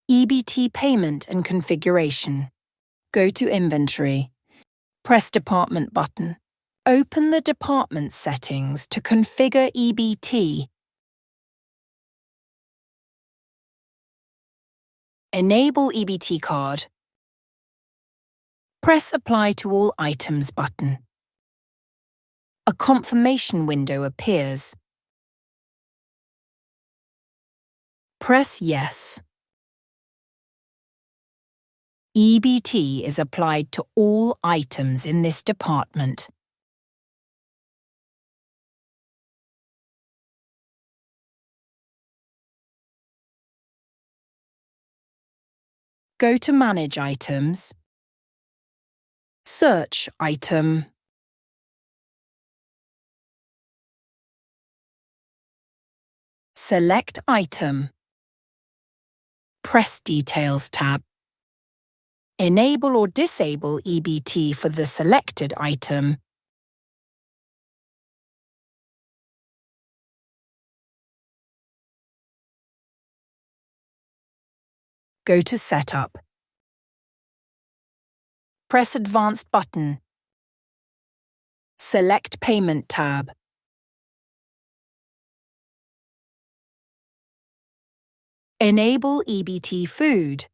EBT payment and configuration. Go to Inventory. Press Department button. Open the department settings to configure EBT. Enable EBT card. Press Apply to all items button. A confirmation window appears. Press Yes. EBT is applied to all items in this department. Go to Manage Items. Search item. Select item. Press Details tab. Enable or disable EBT for the selected item. Go to Setup. Press Advanced button. Select Payment tab. Enable EBT Food.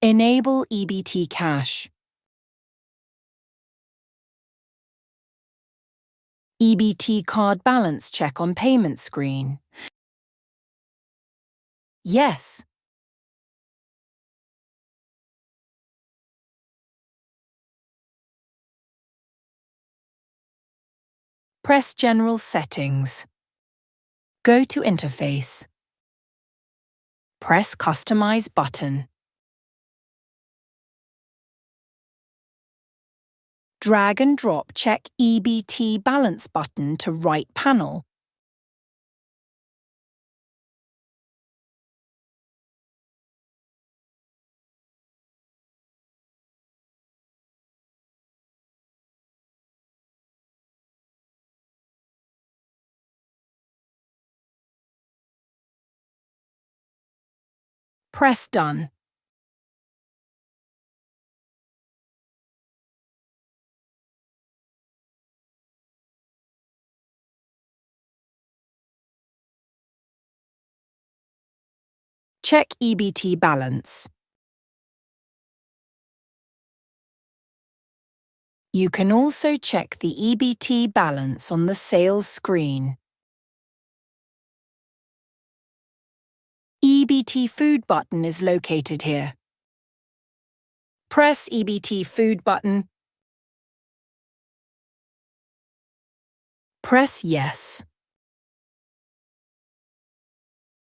Enable EBT Cash. EBT card balance check on payment screen. Yes. Press General Settings. Go to Interface. Press Customize button. Drag and drop Check EBT Balance button to right panel. Press Done. Check EBT balance. You can also check the EBT balance on the sales screen. EBT Food button is located here. Press EBT Food button. Press Yes.